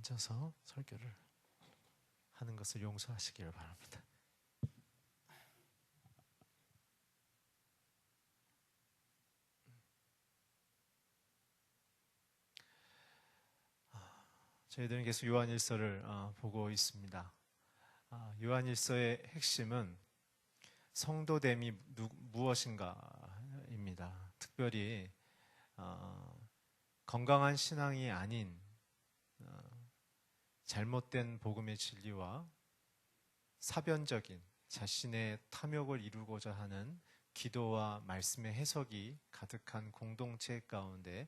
앉아서 설교를 하는 것을 용서하시기를 바랍니다. 저희들은 계속 요한일서를 보고 있습니다. 요한일서의 핵심은 성도됨이 무엇인가입니다. 특별히 건강한 신앙이 아닌 잘못된 복음의 진리와 사변적인 자신의 탐욕을 이루고자 하는 기도와 말씀의 해석이 가득한 공동체 가운데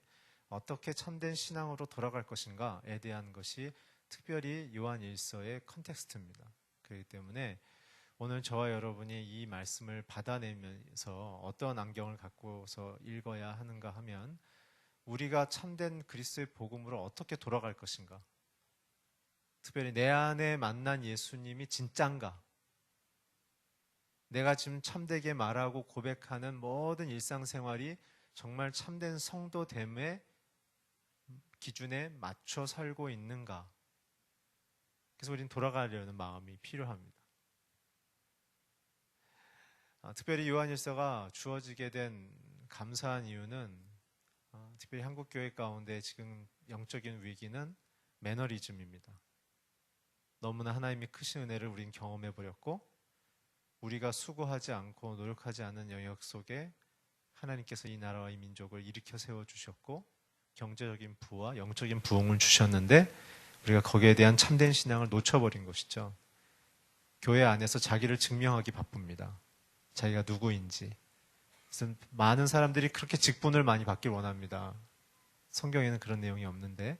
어떻게 참된 신앙으로 돌아갈 것인가에 대한 것이 특별히 요한일서의 컨텍스트입니다. 그렇기 때문에 오늘 저와 여러분이 이 말씀을 받아내면서 어떤 안경을 갖고서 읽어야 하는가 하면 우리가 참된 그리스도의 복음으로 어떻게 돌아갈 것인가, 특별히 내 안에 만난 예수님이 진짠가, 내가 지금 참되게 말하고 고백하는 모든 일상생활이 정말 참된 성도됨의 기준에 맞춰 살고 있는가. 그래서 우리는 돌아가려는 마음이 필요합니다. 특별히 요한일서가 주어지게 된 감사한 이유는 특별히 한국교회 가운데 지금 영적인 위기는 매너리즘입니다. 너무나 하나님이 크신 은혜를 우린 경험해버렸고 우리가 수고하지 않고 노력하지 않는 영역 속에 하나님께서 이 나라와 이 민족을 일으켜 세워주셨고 경제적인 부와 영적인 부흥을 주셨는데 우리가 거기에 대한 참된 신앙을 놓쳐버린 것이죠. 교회 안에서 자기를 증명하기 바쁩니다. 자기가 누구인지. 그래서 많은 사람들이 그렇게 직분을 많이 받길 원합니다. 성경에는 그런 내용이 없는데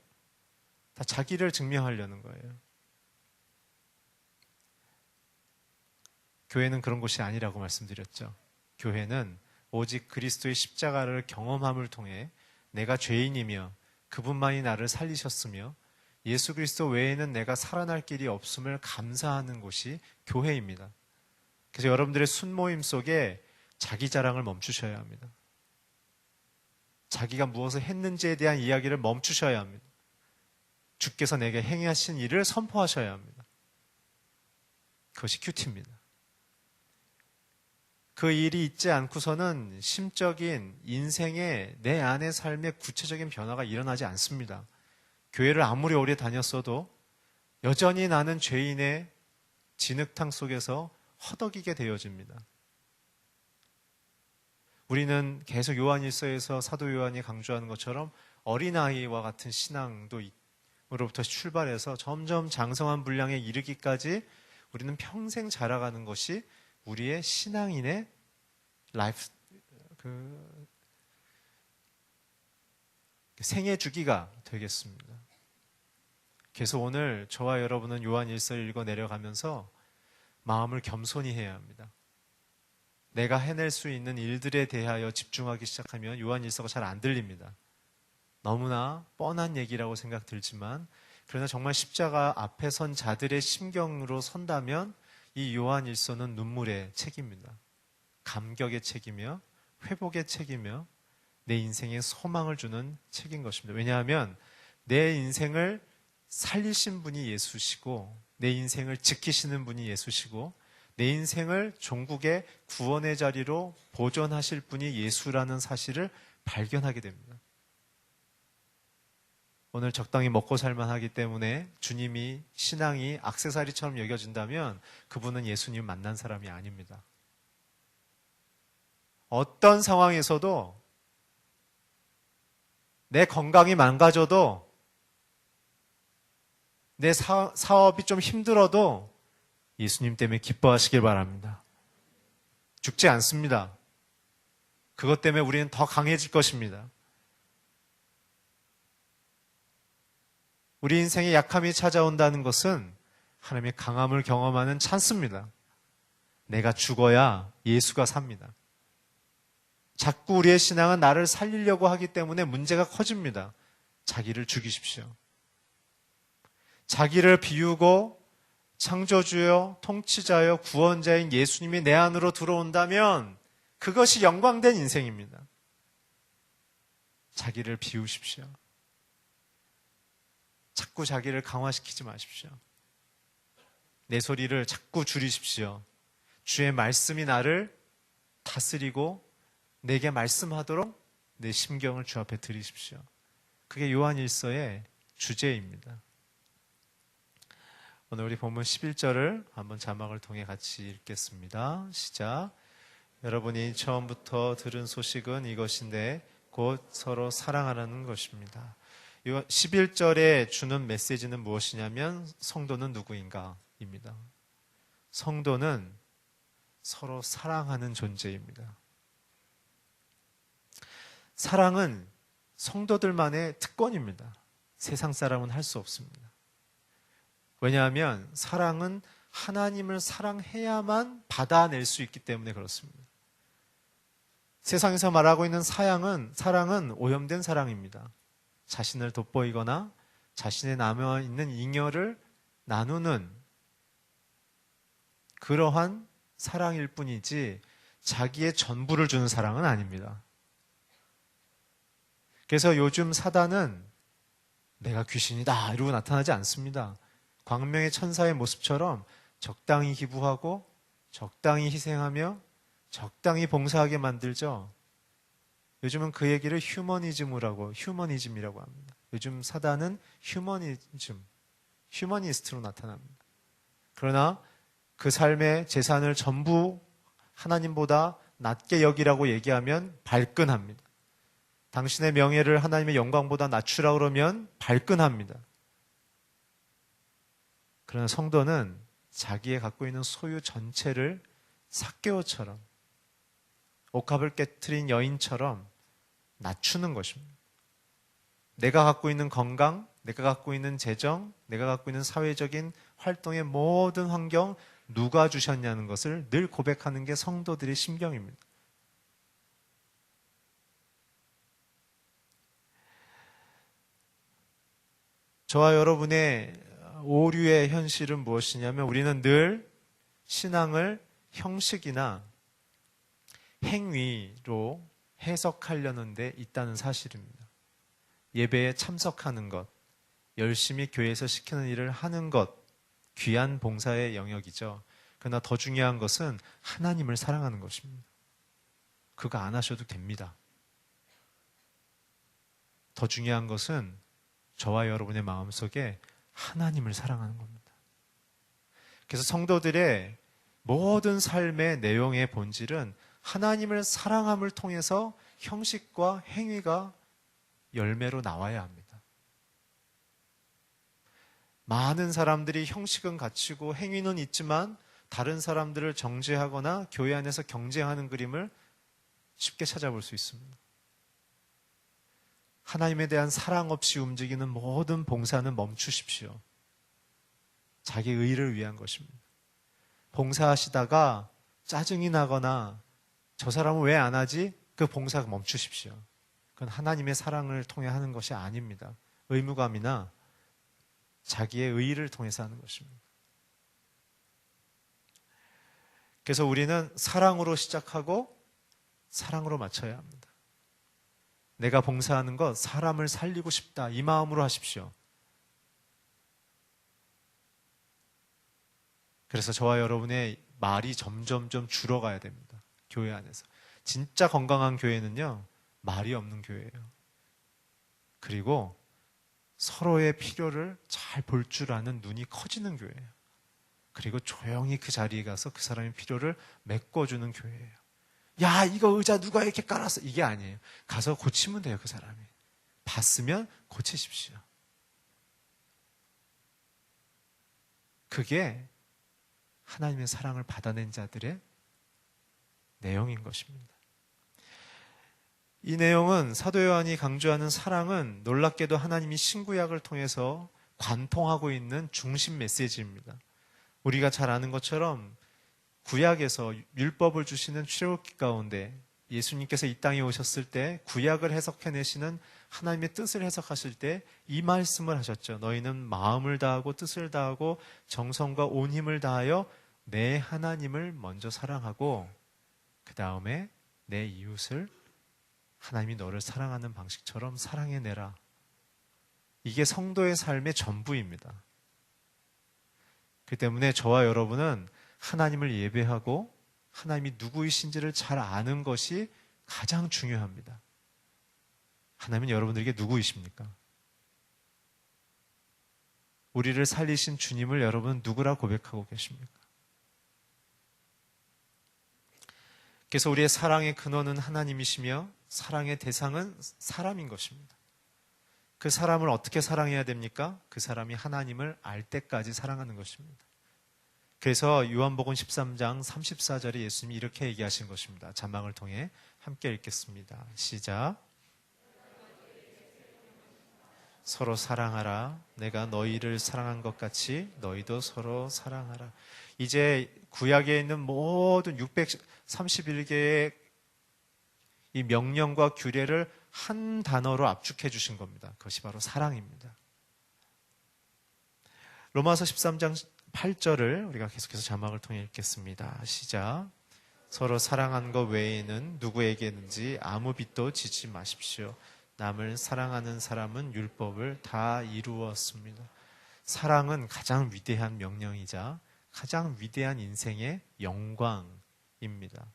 다 자기를 증명하려는 거예요. 교회는 그런 곳이 아니라고 말씀드렸죠. 교회는 오직 그리스도의 십자가를 경험함을 통해 내가 죄인이며 그분만이 나를 살리셨으며 예수 그리스도 외에는 내가 살아날 길이 없음을 감사하는 곳이 교회입니다. 그래서 여러분들의 순모임 속에 자기 자랑을 멈추셔야 합니다. 자기가 무엇을 했는지에 대한 이야기를 멈추셔야 합니다. 주께서 내게 행하신 일을 선포하셔야 합니다. 그것이 큐티입니다. 그 일이 있지 않고서는 심적인 인생의 내 안의 삶의 구체적인 변화가 일어나지 않습니다. 교회를 아무리 오래 다녔어도 여전히 나는 죄인의 진흙탕 속에서 허덕이게 되어집니다. 우리는 계속 요한일서에서 사도 요한이 강조하는 것처럼 어린아이와 같은 신앙으로부터 출발해서 점점 장성한 분량에 이르기까지 우리는 평생 자라가는 것이 우리의 신앙인의 생애 주기가 되겠습니다. 그래서 오늘 저와 여러분은 요한일서를 읽어 내려가면서 마음을 겸손히 해야 합니다. 내가 해낼 수 있는 일들에 대하여 집중하기 시작하면 요한일서가 잘 안 들립니다. 너무나 뻔한 얘기라고 생각 들지만 그러나 정말 십자가 앞에 선 자들의 심경으로 선다면 이 요한일서는 눈물의 책입니다. 감격의 책이며 회복의 책이며 내 인생에 소망을 주는 책인 것입니다. 왜냐하면 내 인생을 살리신 분이 예수시고 내 인생을 지키시는 분이 예수시고 내 인생을 종국의 구원의 자리로 보존하실 분이 예수라는 사실을 발견하게 됩니다. 오늘 적당히 먹고 살만하기 때문에 주님이 신앙이 액세서리처럼 여겨진다면 그분은 예수님 만난 사람이 아닙니다. 어떤 상황에서도 내 건강이 망가져도 내 사업이 좀 힘들어도 예수님 때문에 기뻐하시길 바랍니다. 죽지 않습니다. 그것 때문에 우리는 더 강해질 것입니다. 우리 인생에 약함이 찾아온다는 것은 하나님의 강함을 경험하는 찬스입니다. 내가 죽어야 예수가 삽니다. 자꾸 우리의 신앙은 나를 살리려고 하기 때문에 문제가 커집니다. 자기를 죽이십시오. 자기를 비우고 창조주여, 통치자여, 구원자인 예수님이 내 안으로 들어온다면 그것이 영광된 인생입니다. 자기를 비우십시오. 자꾸 자기를 강화시키지 마십시오. 내 소리를 자꾸 줄이십시오. 주의 말씀이 나를 다스리고 내게 말씀하도록 내 심경을 주 앞에 드리십시오. 그게 요한일서의 주제입니다. 오늘 우리 본문 11절을 한번 자막을 통해 같이 읽겠습니다. 시작. 여러분이 처음부터 들은 소식은 이것인데 곧 서로 사랑하라는 것입니다. 11절에 주는 메시지는 무엇이냐면 성도는 누구인가 입니다. 성도는 서로 사랑하는 존재입니다. 사랑은 성도들만의 특권입니다. 세상 사람은 할 수 없습니다. 왜냐하면 사랑은 하나님을 사랑해야만 받아낼 수 있기 때문에 그렇습니다. 세상에서 말하고 있는 사랑은 오염된 사랑입니다. 자신을 돋보이거나 자신의 남아있는 잉여를 나누는 그러한 사랑일 뿐이지 자기의 전부를 주는 사랑은 아닙니다. 그래서 요즘 사단은 내가 귀신이다 이러고 나타나지 않습니다. 광명의 천사의 모습처럼 적당히 기부하고 적당히 희생하며 적당히 봉사하게 만들죠. 요즘은 그 얘기를 휴머니즘이라고 합니다. 요즘 사단은 휴머니스트로 나타납니다. 그러나 그 삶의 재산을 전부 하나님보다 낮게 여기라고 얘기하면 발끈합니다. 당신의 명예를 하나님의 영광보다 낮추라 그러면 발끈합니다. 그러나 성도는 자기의 갖고 있는 소유 전체를 삭개오처럼 옥합을 깨트린 여인처럼 낮추는 것입니다. 내가 갖고 있는 건강, 내가 갖고 있는 재정, 내가 갖고 있는 사회적인 활동의 모든 환경 누가 주셨냐는 것을 늘 고백하는 게 성도들의 심경입니다. 저와 여러분의 오류의 현실은 무엇이냐면 우리는 늘 신앙을 형식이나 행위로 해석하려는 데 있다는 사실입니다. 예배에 참석하는 것, 열심히 교회에서 시키는 일을 하는 것, 귀한 봉사의 영역이죠. 그러나 더 중요한 것은 하나님을 사랑하는 것입니다. 그거 안 하셔도 됩니다. 더 중요한 것은 저와 여러분의 마음속에 하나님을 사랑하는 겁니다. 그래서 성도들의 모든 삶의 내용의 본질은 하나님을 사랑함을 통해서 형식과 행위가 열매로 나와야 합니다. 많은 사람들이 형식은 갖추고 행위는 있지만 다른 사람들을 정죄하거나 교회 안에서 경쟁하는 그림을 쉽게 찾아볼 수 있습니다. 하나님에 대한 사랑 없이 움직이는 모든 봉사는 멈추십시오. 자기 의를 위한 것입니다. 봉사하시다가 짜증이 나거나 저 사람은 왜 안 하지? 그 봉사 멈추십시오. 그건 하나님의 사랑을 통해 하는 것이 아닙니다. 의무감이나 자기의 의의를 통해서 하는 것입니다. 그래서 우리는 사랑으로 시작하고 사랑으로 마쳐야 합니다. 내가 봉사하는 것, 사람을 살리고 싶다. 이 마음으로 하십시오. 그래서 저와 여러분의 말이 점점점 줄어가야 됩니다. 교회 안에서. 진짜 건강한 교회는요, 말이 없는 교회예요. 그리고 서로의 필요를 잘 볼 줄 아는 눈이 커지는 교회예요. 그리고 조용히 그 자리에 가서 그 사람의 필요를 메꿔주는 교회예요. 야, 이거 의자 누가 이렇게 깔았어? 이게 아니에요. 가서 고치면 돼요, 그 사람이. 봤으면 고치십시오. 그게 하나님의 사랑을 받아낸 자들의 내용인 것입니다. 이 내용은 사도 요한이 강조하는 사랑은 놀랍게도 하나님이 신구약을 통해서 관통하고 있는 중심 메시지입니다. 우리가 잘 아는 것처럼 구약에서 율법을 주시는 출애굽기 가운데 예수님께서 이 땅에 오셨을 때 구약을 해석해내시는 하나님의 뜻을 해석하실 때 이 말씀을 하셨죠. 너희는 마음을 다하고 뜻을 다하고 정성과 온 힘을 다하여 내 하나님을 먼저 사랑하고 그 다음에 내 이웃을 하나님이 너를 사랑하는 방식처럼 사랑해내라. 이게 성도의 삶의 전부입니다. 그 때문에 저와 여러분은 하나님을 예배하고 하나님이 누구이신지를 잘 아는 것이 가장 중요합니다. 하나님은 여러분들에게 누구이십니까? 우리를 살리신 주님을 여러분 누구라 고백하고 계십니까? 그래서 우리의 사랑의 근원은 하나님이시며 사랑의 대상은 사람인 것입니다. 그 사람을 어떻게 사랑해야 됩니까? 그 사람이 하나님을 알 때까지 사랑하는 것입니다. 그래서 요한복음 13장 34절에 예수님이 이렇게 얘기하신 것입니다. 자막을 통해 함께 읽겠습니다. 시작. 서로 사랑하라. 내가 너희를 사랑한 것 같이 너희도 서로 사랑하라. 이제 구약에 있는 모든 631개의 이 명령과 규례를 한 단어로 압축해 주신 겁니다. 그것이 바로 사랑입니다. 로마서 13장 8절을 우리가 계속해서 자막을 통해 읽겠습니다. 시작. 서로 사랑한 것 외에는 누구에게든지 아무 빚도 지지 마십시오. 남을 사랑하는 사람은 율법을 다 이루었습니다. 사랑은 가장 위대한 명령이자 가장 위대한 인생의 영광입니다.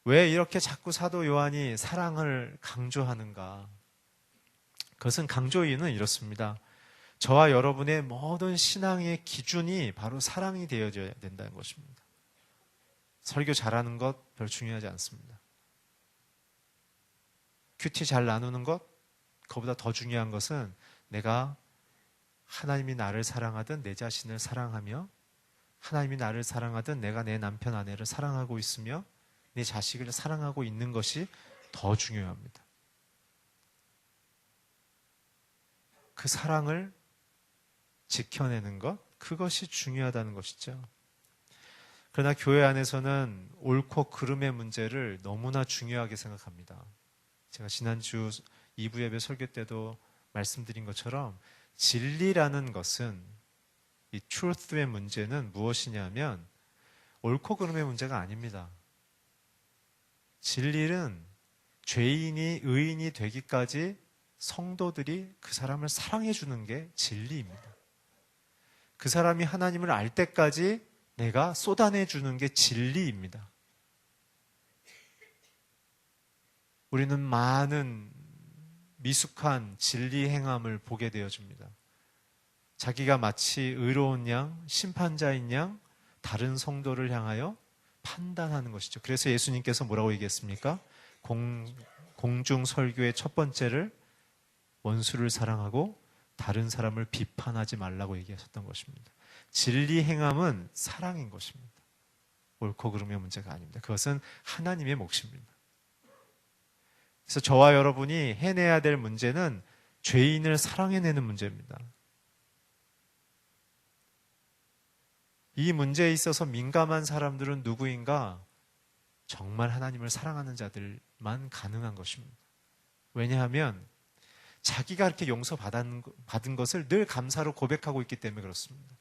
왜 이렇게 자꾸 사도 요한이 사랑을 강조하는가? 그것은 강조 이유는 이렇습니다. 저와 여러분의 모든 신앙의 기준이 바로 사랑이 되어져야 된다는 것입니다. 설교 잘하는 것 별 중요하지 않습니다. 큐티 잘 나누는 것, 그보다 더 중요한 것은 내가 하나님이 나를 사랑하든 내 자신을 사랑하며 하나님이 나를 사랑하든 내가 내 남편 아내를 사랑하고 있으며 내 자식을 사랑하고 있는 것이 더 중요합니다. 그 사랑을 지켜내는 것, 그것이 중요하다는 것이죠. 그러나 교회 안에서는 옳고 그름의 문제를 너무나 중요하게 생각합니다. 제가 지난주 2부 예배 설교 때도 말씀드린 것처럼 진리라는 것은 이 truth의 문제는 무엇이냐면 옳고 그름의 문제가 아닙니다. 진리는 죄인이 의인이 되기까지 성도들이 그 사람을 사랑해 주는 게 진리입니다. 그 사람이 하나님을 알 때까지 내가 쏟아내 주는 게 진리입니다. 우리는 많은 미숙한 진리 행함을 보게 되어집니다. 자기가 마치 의로운 양, 심판자인 양, 다른 성도를 향하여 판단하는 것이죠. 그래서 예수님께서 뭐라고 얘기했습니까? 공중 설교의 첫 번째를 원수를 사랑하고 다른 사람을 비판하지 말라고 얘기하셨던 것입니다. 진리 행함은 사랑인 것입니다. 옳고 그름의 문제가 아닙니다. 그것은 하나님의 몫입니다. 그래서 저와 여러분이 해내야 될 문제는 죄인을 사랑해내는 문제입니다. 이 문제에 있어서 민감한 사람들은 누구인가? 정말 하나님을 사랑하는 자들만 가능한 것입니다. 왜냐하면 자기가 이렇게 용서받은 것을 늘 감사로 고백하고 있기 때문에 그렇습니다.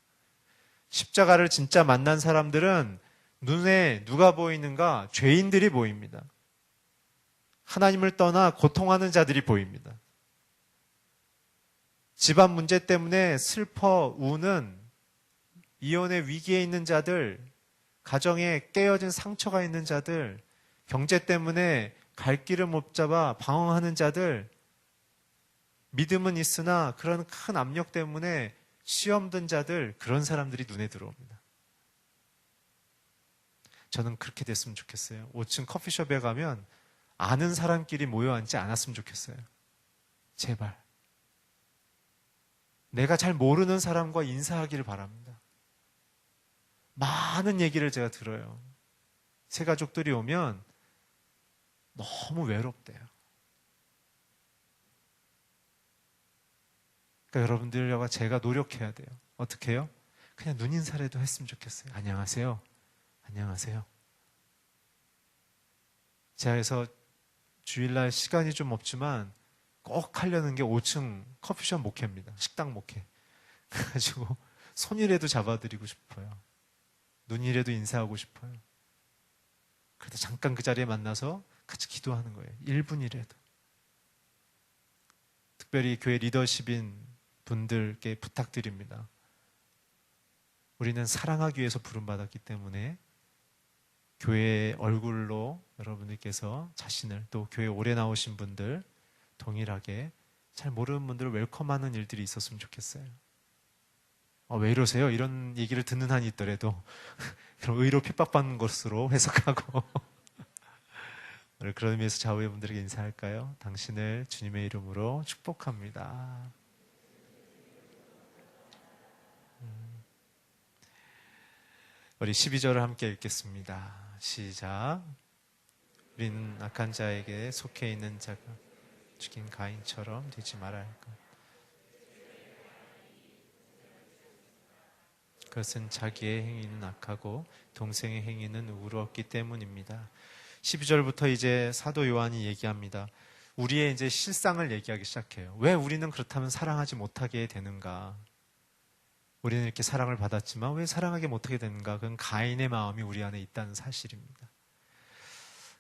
십자가를 진짜 만난 사람들은 눈에 누가 보이는가? 죄인들이 보입니다. 하나님을 떠나 고통하는 자들이 보입니다. 집안 문제 때문에 슬퍼 우는 이혼의 위기에 있는 자들, 가정에 깨어진 상처가 있는 자들, 경제 때문에 갈 길을 못 잡아 방황하는 자들, 믿음은 있으나 그런 큰 압력 때문에 시험 든 자들, 그런 사람들이 눈에 들어옵니다. 저는 그렇게 됐으면 좋겠어요. 5층 커피숍에 가면 아는 사람끼리 모여 앉지 않았으면 좋겠어요. 제발. 내가 잘 모르는 사람과 인사하기를 바랍니다. 많은 얘기를 제가 들어요. 새 가족들이 오면 너무 외롭대요. 그러니까 여러분들과 제가 노력해야 돼요. 어떻게 해요? 그냥 눈인사라도 했으면 좋겠어요. 안녕하세요. 안녕하세요. 제가 그래서 주일날 시간이 좀 없지만 꼭 하려는 게 5층 커피숍 목회입니다. 식당 목회. 그래가지고 손이라도 잡아드리고 싶어요. 눈이라도 인사하고 싶어요. 그래도 잠깐 그 자리에 만나서 같이 기도하는 거예요. 1분이라도. 특별히 교회 리더십인 분들께 부탁드립니다. 우리는 사랑하기 위해서 부름받았기 때문에 교회의 얼굴로 여러분들께서 자신을, 또 교회 오래 나오신 분들 동일하게 잘 모르는 분들을 웰컴하는 일들이 있었으면 좋겠어요. 왜 이러세요? 이런 얘기를 듣는 한이 있더라도 그럼 의로 핍박받는 것으로 해석하고 그런 의미에서 좌우회분들에게 인사할까요? 당신을 주님의 이름으로 축복합니다. 우리 12절을 함께 읽겠습니다. 시작. 우리는 악한 자에게 속해 있는 자가 죽인 가인처럼 되지 말아야 할까. 그것은 자기의 행위는 악하고 동생의 행위는 우울었기 때문입니다. 12절부터 이제 사도 요한이 얘기합니다. 우리의 이제 실상을 얘기하기 시작해요. 왜 우리는 그렇다면 사랑하지 못하게 되는가? 우리는 이렇게 사랑을 받았지만 왜 사랑하게 못하게 되는가? 그건 가인의 마음이 우리 안에 있다는 사실입니다.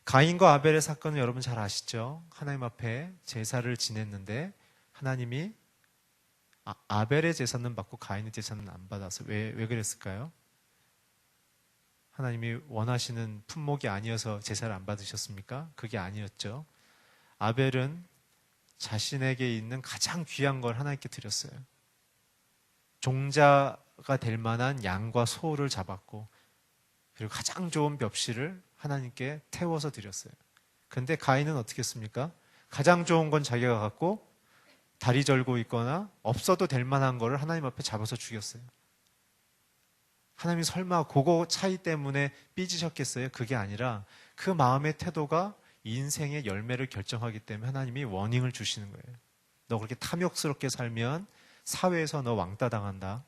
가인과 아벨의 사건은 여러분 잘 아시죠? 하나님 앞에 제사를 지냈는데 하나님이 아벨의 제사는 받고 가인의 제사는 안 받아서 왜 그랬을까요? 하나님이 원하시는 품목이 아니어서 제사를 안 받으셨습니까? 그게 아니었죠. 아벨은 자신에게 있는 가장 귀한 걸 하나님께 드렸어요. 종자가 될 만한 양과 소를 잡았고, 그리고 가장 좋은 벽실을 하나님께 태워서 드렸어요. 그런데 가인은 어떻게 했습니까? 가장 좋은 건 자기가 갖고 다리 절고 있거나 없어도 될 만한 거를 하나님 앞에 잡아서 죽였어요. 하나님이 설마 그거 차이 때문에 삐지셨겠어요? 그게 아니라 그 마음의 태도가 인생의 열매를 결정하기 때문에 하나님이 워닝을 주시는 거예요. 너 그렇게 탐욕스럽게 살면 사회에서 너 왕따 당한다.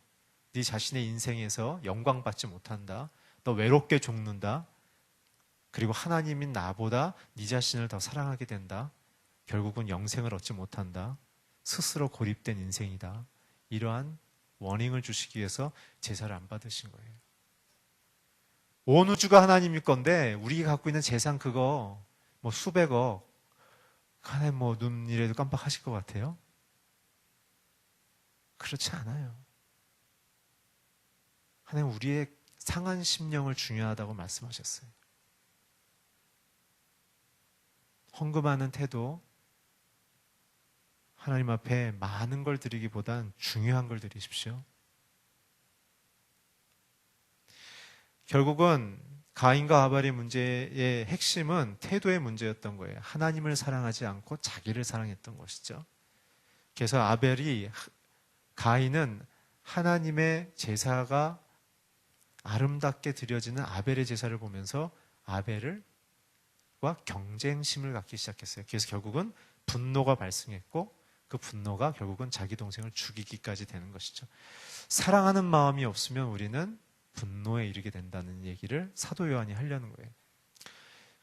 네 자신의 인생에서 영광받지 못한다. 너 외롭게 죽는다. 그리고 하나님인 나보다 네 자신을 더 사랑하게 된다. 결국은 영생을 얻지 못한다. 스스로 고립된 인생이다. 이러한 워닝을 주시기 위해서 제사를 안 받으신 거예요. 온 우주가 하나님일 건데 우리가 갖고 있는 재산 그거 뭐 수백억, 하나님 뭐 눈이라도 깜빡하실 것 같아요? 그렇지 않아요. 하나님 우리의 상한 심령을 중요하다고 말씀하셨어요. 헌금하는 태도, 하나님 앞에 많은 걸 드리기보단 중요한 걸 드리십시오. 결국은 가인과 아벨의 문제의 핵심은 태도의 문제였던 거예요. 하나님을 사랑하지 않고 자기를 사랑했던 것이죠. 그래서 가인은 하나님의 제사가 아름답게 드려지는 아벨의 제사를 보면서 아벨과 경쟁심을 갖기 시작했어요. 그래서 결국은 분노가 발생했고 그 분노가 결국은 자기 동생을 죽이기까지 되는 것이죠. 사랑하는 마음이 없으면 우리는 분노에 이르게 된다는 얘기를 사도 요한이 하려는 거예요.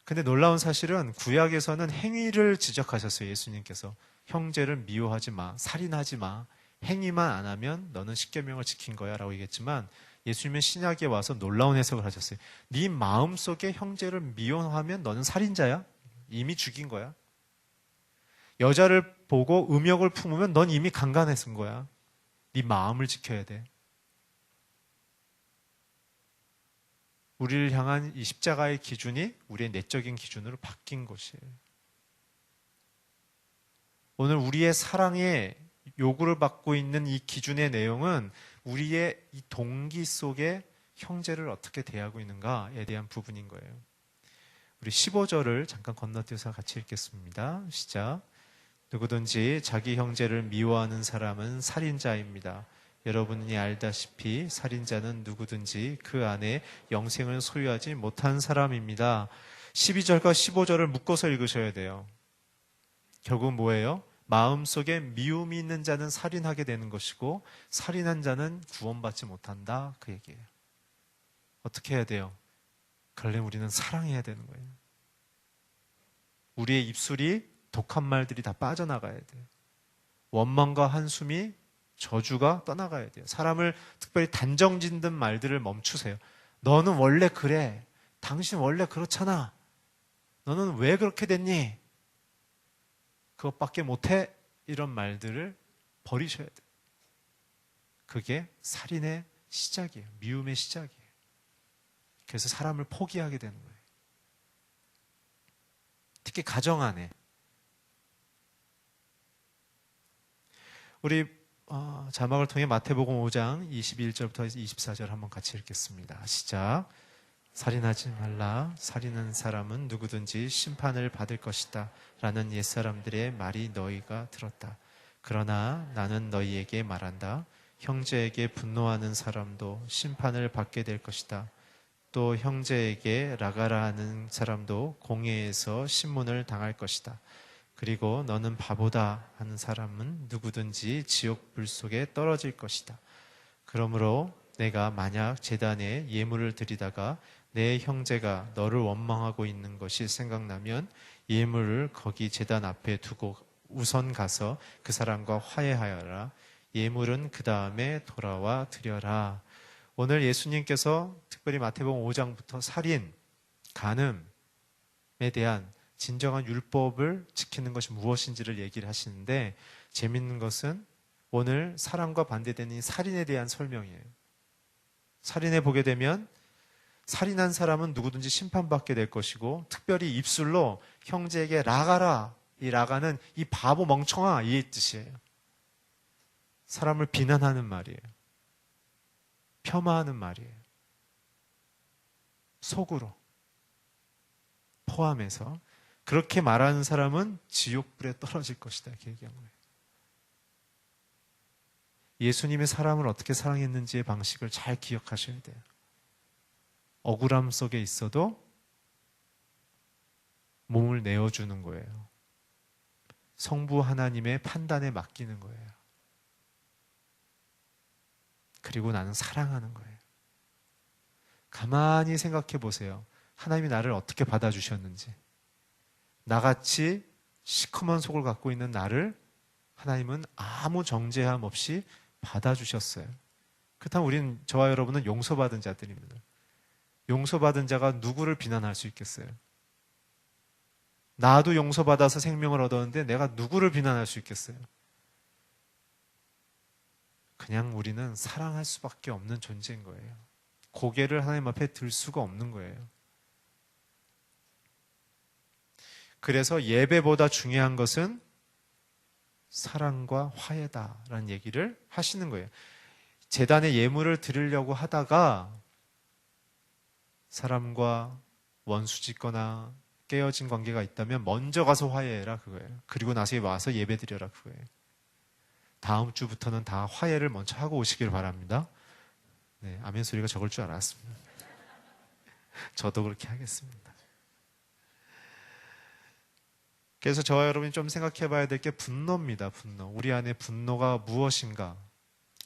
근데 놀라운 사실은 구약에서는 행위를 지적하셨어요. 예수님께서 형제를 미워하지 마, 살인하지 마, 행위만 안 하면 너는 십계명을 지킨 거야 라고 얘기했지만 예수님은 신약에 와서 놀라운 해석을 하셨어요. 네 마음속에 형제를 미워하면 너는 살인자야. 이미 죽인 거야. 여자를 보고 음욕을 품으면 넌 이미 강간했은 거야. 네 마음을 지켜야 돼. 우리를 향한 이 십자가의 기준이 우리의 내적인 기준으로 바뀐 것이에요. 오늘 우리의 사랑에 요구를 받고 있는 이 기준의 내용은 우리의 이 동기 속에 형제를 어떻게 대하고 있는가에 대한 부분인 거예요. 우리 15절을 잠깐 건너뛰어서 같이 읽겠습니다. 시작. 누구든지 자기 형제를 미워하는 사람은 살인자입니다. 여러분이 알다시피 살인자는 누구든지 그 안에 영생을 소유하지 못한 사람입니다. 12절과 15절을 묶어서 읽으셔야 돼요. 결국은 뭐예요? 마음속에 미움이 있는 자는 살인하게 되는 것이고 살인한 자는 구원받지 못한다. 그 얘기예요. 어떻게 해야 돼요? 그러려면 우리는 사랑해야 되는 거예요. 우리의 입술이 독한 말들이 다 빠져나가야 돼요. 원망과 한숨이 저주가 떠나가야 돼요. 사람을 특별히 단정짓는 말들을 멈추세요. 너는 원래 그래. 당신 원래 그렇잖아. 너는 왜 그렇게 됐니? 그것밖에 못해? 이런 말들을 버리셔야 돼요. 그게 살인의 시작이에요. 미움의 시작이에요. 그래서 사람을 포기하게 되는 거예요. 특히 가정 안에. 우리 자막을 통해 마태복음 5장 21절부터 24절 한번 같이 읽겠습니다. 시작. 살인하지 말라. 살인한 사람은 누구든지 심판을 받을 것이다. 라는 옛사람들의 말이 너희가 들었다. 그러나 나는 너희에게 말한다. 형제에게 분노하는 사람도 심판을 받게 될 것이다. 또 형제에게 라가라 하는 사람도 공회에서 신문을 당할 것이다. 그리고 너는 바보다 하는 사람은 누구든지 지옥 불 속에 떨어질 것이다. 그러므로 내가 만약 제단에 예물을 드리다가 내 형제가 너를 원망하고 있는 것이 생각나면 예물을 거기 제단 앞에 두고 우선 가서 그 사람과 화해하여라. 예물은 그 다음에 돌아와 드려라. 오늘 예수님께서 특별히 마태복음 5장부터 살인, 간음에 대한 진정한 율법을 지키는 것이 무엇인지를 얘기를 하시는데, 재밌는 것은 오늘 사랑과 반대되는 이 살인에 대한 설명이에요. 살인해 보게 되면 살인한 사람은 누구든지 심판받게 될 것이고, 특별히 입술로 형제에게 라가라, 이 라가는 이 바보 멍청아, 이 뜻이에요. 사람을 비난하는 말이에요. 폄하하는 말이에요. 속으로 포함해서 그렇게 말하는 사람은 지옥불에 떨어질 것이다, 이렇게 얘기한 거예요. 예수님의 사람을 어떻게 사랑했는지의 방식을 잘 기억하셔야 돼요. 억울함 속에 있어도 몸을 내어주는 거예요. 성부 하나님의 판단에 맡기는 거예요. 그리고 나는 사랑하는 거예요. 가만히 생각해 보세요. 하나님이 나를 어떻게 받아주셨는지. 나같이 시커먼 속을 갖고 있는 나를 하나님은 아무 정죄함 없이 받아주셨어요. 그렇다면 우리는, 저와 여러분은 용서받은 자들입니다. 용서받은 자가 누구를 비난할 수 있겠어요? 나도 용서받아서 생명을 얻었는데 내가 누구를 비난할 수 있겠어요? 그냥 우리는 사랑할 수밖에 없는 존재인 거예요. 고개를 하나님 앞에 들 수가 없는 거예요. 그래서 예배보다 중요한 것은 사랑과 화해다라는 얘기를 하시는 거예요. 제단에 예물을 드리려고 하다가 사람과 원수 짓거나 깨어진 관계가 있다면 먼저 가서 화해해라, 그거예요. 그리고 나서 와서 예배 드려라, 그거예요. 다음 주부터는 다 화해를 먼저 하고 오시길 바랍니다. 네, 아멘 소리가 적을 줄 알았습니다. 저도 그렇게 하겠습니다. 그래서 저와 여러분이 좀 생각해 봐야 될 게 분노입니다. 분노. 우리 안에 분노가 무엇인가?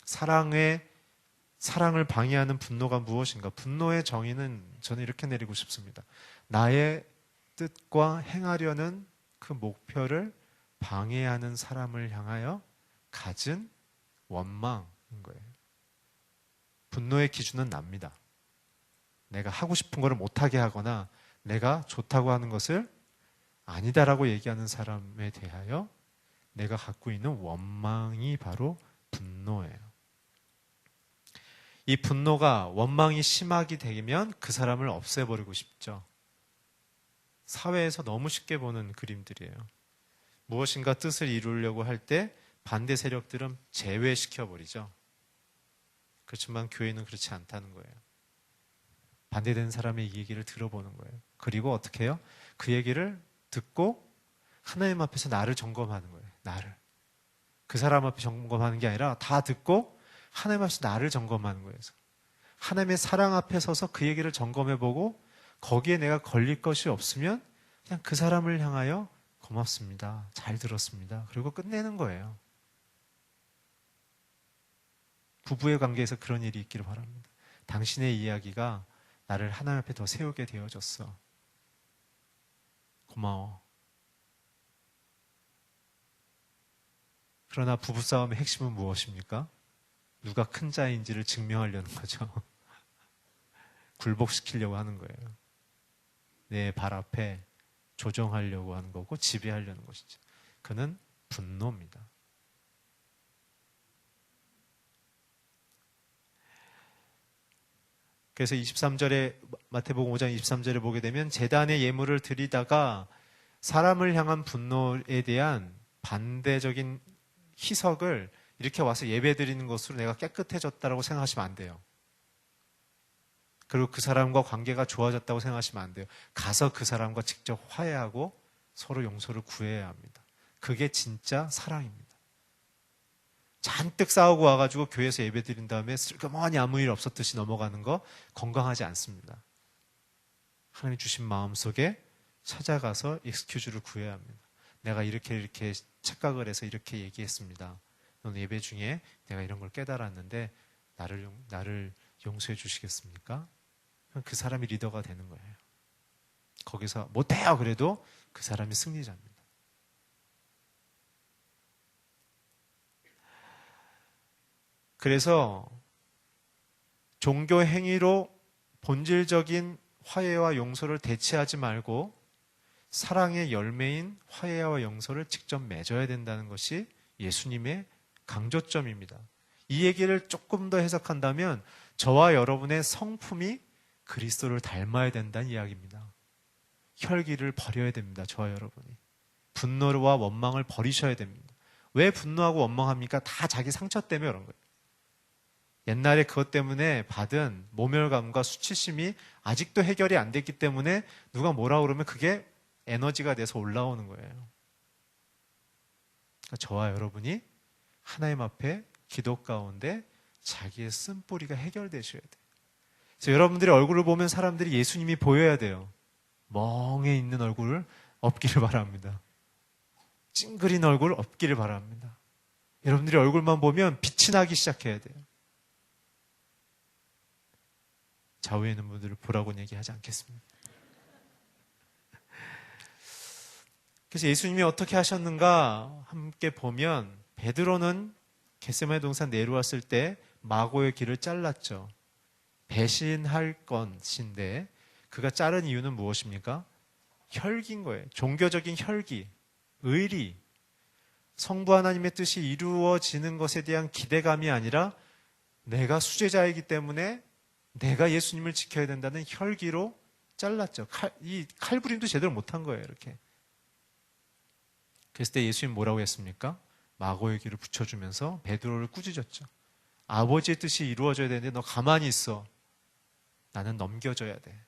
사랑을 방해하는 분노가 무엇인가? 분노의 정의는 저는 이렇게 내리고 싶습니다. 나의 뜻과 행하려는 그 목표를 방해하는 사람을 향하여 가진 원망인 거예요. 분노의 기준은 납니다. 내가 하고 싶은 거를 못하게 하거나 내가 좋다고 하는 것을 아니다라고 얘기하는 사람에 대하여 내가 갖고 있는 원망이 바로 분노예요. 이 분노가, 원망이 심하게 되면 그 사람을 없애버리고 싶죠. 사회에서 너무 쉽게 보는 그림들이에요. 무엇인가 뜻을 이루려고 할 때 반대 세력들은 제외시켜버리죠. 그렇지만 교회는 그렇지 않다는 거예요. 반대되는 사람의 얘기를 들어보는 거예요. 그리고 어떻게 해요? 그 얘기를 듣고 하나님 앞에서 나를 점검하는 거예요. 나를. 그 사람 앞에 점검하는 게 아니라 다 듣고 하나님 앞에서 나를 점검하는 거예요. 하나님의 사랑 앞에 서서 그 얘기를 점검해보고 거기에 내가 걸릴 것이 없으면 그냥 그 사람을 향하여 고맙습니다. 잘 들었습니다. 그리고 끝내는 거예요. 부부의 관계에서 그런 일이 있기를 바랍니다. 당신의 이야기가 나를 하나님 앞에 더 세우게 되어졌어. 고마워. 그러나 부부싸움의 핵심은 무엇입니까? 누가 큰 자인지를 증명하려는 거죠. 굴복시키려고 하는 거예요. 내 발 앞에 조정하려고 하는 거고 지배하려는 것이죠. 그는 분노입니다. 그래서 23절에 마태복음 5장 23절에 보게 되면 제단에 예물을 드리다가 사람을 향한 분노에 대한 반대적인 희석을 이렇게 와서 예배 드리는 것으로 내가 깨끗해졌다고 생각하시면 안 돼요. 그리고 그 사람과 관계가 좋아졌다고 생각하시면 안 돼요. 가서 그 사람과 직접 화해하고 서로 용서를 구해야 합니다. 그게 진짜 사랑입니다. 잔뜩 싸우고 와가지고 교회에서 예배 드린 다음에 슬그머니 아무 일 없었듯이 넘어가는 거 건강하지 않습니다. 하나님 주신 마음속에 찾아가서 익스큐즈를 구해야 합니다. 내가 이렇게 착각을 해서 이렇게 얘기했습니다. 너는 예배 중에 내가 이런 걸 깨달았는데 나를 용서해 주시겠습니까? 그 사람이 리더가 되는 거예요. 거기서 못해요 그래도 그 사람이 승리자입니다. 그래서 종교 행위로 본질적인 화해와 용서를 대체하지 말고 사랑의 열매인 화해와 용서를 직접 맺어야 된다는 것이 예수님의 강조점입니다. 이 얘기를 조금 더 해석한다면 저와 여러분의 성품이 그리스도를 닮아야 된다는 이야기입니다. 혈기를 버려야 됩니다. 저와 여러분이. 분노와 원망을 버리셔야 됩니다. 왜 분노하고 원망합니까? 다 자기 상처 때문에 그런 거예요. 옛날에 그것 때문에 받은 모멸감과 수치심이 아직도 해결이 안 됐기 때문에 누가 뭐라 그러면 그게 에너지가 돼서 올라오는 거예요. 그러니까 저와 여러분이 하나님 앞에 기도 가운데 자기의 쓴뿌리가 해결되셔야 돼요. 그래서 여러분들의 얼굴을 보면 사람들이 예수님이 보여야 돼요. 멍해 있는 얼굴 없기를 바랍니다. 찡그린 얼굴 없기를 바랍니다. 여러분들이 얼굴만 보면 빛이 나기 시작해야 돼요. 좌우에 있는 분들을 보라고는 얘기하지 않겠습니다. 그래서 예수님이 어떻게 하셨는가 함께 보면 베드로는 겟세마네 동산 내려왔을 때 마고의 길을 잘랐죠. 배신할 것인데 그가 자른 이유는 무엇입니까? 혈기인 거예요. 종교적인 혈기, 의리, 성부 하나님의 뜻이 이루어지는 것에 대한 기대감이 아니라 내가 수제자이기 때문에 내가 예수님을 지켜야 된다는 혈기로 잘랐죠. 이 칼부림도 제대로 못한 거예요. 이렇게. 그랬을 때 예수님 뭐라고 했습니까? 마고의 길을 붙여주면서 베드로를 꾸짖었죠. 아버지의 뜻이 이루어져야 되는데 너 가만히 있어. 나는 넘겨줘야 돼.